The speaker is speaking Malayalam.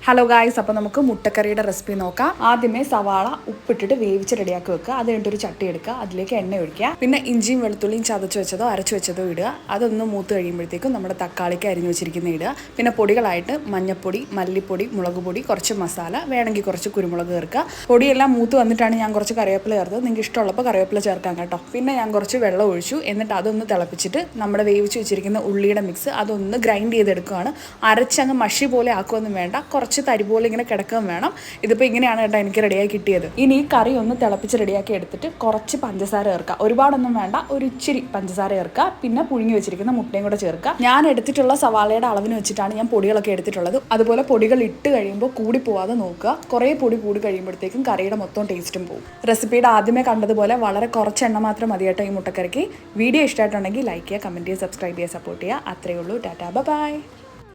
ഹലോ ഗായ്സ്, അപ്പോൾ നമുക്ക് മുട്ടക്കറിയുടെ റെസിപ്പി നോക്കാം. ആദ്യമേ സവാള ഉപ്പിട്ടിട്ട് വേവിച്ച് റെഡിയാക്കി വെക്കുക. അത് കഴിഞ്ഞിട്ട് ഒരു ചട്ടി എടുക്കുക, അതിലേക്ക് എണ്ണ ഒഴിക്കുക. പിന്നെ ഇഞ്ചിയും വെളുത്തുള്ളിയും ചതച്ച് വെച്ചതോ അരച്ച് വെച്ചതോ ഇടുക. അതൊന്ന് മൂത്ത് കഴിയുമ്പോഴത്തേക്കും നമ്മുടെ തക്കാളിക്ക് അരിഞ്ഞു വെച്ചിരിക്കുന്ന ഇടുക. പിന്നെ പൊടികളായിട്ട് മഞ്ഞൾപ്പൊടി, മല്ലിപ്പൊടി, മുളക് പൊടി, കുറച്ച് മസാല, വേണമെങ്കിൽ കുറച്ച് കുരുമുളക് ചേർക്കുക. പൊടിയെല്ലാം മൂത്ത് വന്നിട്ടാണ് ഞാൻ കുറച്ച് കറിവേപ്പില ചേർത്തത്. നിങ്ങൾക്ക് ഇഷ്ടമുള്ളപ്പോൾ കറിവേപ്പില ചേർക്കാം കേട്ടോ. പിന്നെ ഞാൻ കുറച്ച് വെള്ളം ഒഴിച്ചു. എന്നിട്ട് അതൊന്ന് തിളപ്പിച്ചിട്ട് നമ്മുടെ വേവിച്ച് വെച്ചിരിക്കുന്ന ഉള്ളിയുടെ മിക്സ് അതൊന്ന് ഗ്രൈൻഡ് ചെയ്തെടുക്കുകയാണ്. അരച്ചങ്ങ് മഷി പോലെ ആക്കുമൊന്നും വേണ്ട, കുറച്ച് തരി പോലെ ഇങ്ങനെ കിടക്കുകയും വേണം. ഇതിപ്പോൾ ഇങ്ങനെയാണ് കേട്ടോ എനിക്ക് റെഡിയാക്കി കിട്ടിയത്. ഇനി ഈ കറി ഒന്ന് തിളപ്പിച്ച് റെഡിയാക്കി എടുത്തിട്ട് കുറച്ച് പഞ്ചസാര ചേർക്കുക. ഒരുപാടൊന്നും വേണ്ട, ഒരു ഇച്ചിരി പഞ്ചസാര ചേർക്കുക. പിന്നെ പുഴുങ്ങി വെച്ചിരിക്കുന്ന മുട്ടയും കൂടെ ചേർക്കുക. ഞാൻ എടുത്തിട്ടുള്ള സവാളയുടെ അളവിന് വെച്ചിട്ടാണ് ഞാൻ പൊടികളൊക്കെ എടുത്തിട്ടുള്ളത്. അതുപോലെ പൊടികൾ ഇട്ട് കഴിയുമ്പോൾ കൂടി പോവാതെ നോക്കുക. കുറേ പൊടി കൂടി കഴിയുമ്പോഴത്തേക്കും കറിയുടെ മൊത്തം ടേസ്റ്റും പോകും. റെസിപ്പിയുടെ ആദ്യമേ കണ്ടതുപോലെ വളരെ കുറച്ച് എണ്ണ മാത്രം മതി കേട്ടോ ഈ മുട്ടക്കറിക്ക്. വീഡിയോ ഇഷ്ടമായിട്ടുണ്ടെങ്കിൽ ലൈക്ക് ചെയ്യുക, കമൻറ്റ് ചെയ്യുക, സബ്സ്ക്രൈബ് ചെയ്യുക, സപ്പോർട്ട് ചെയ്യുക. അത്രയേ ഉള്ളൂ. ടാറ്റാ, ബൈ.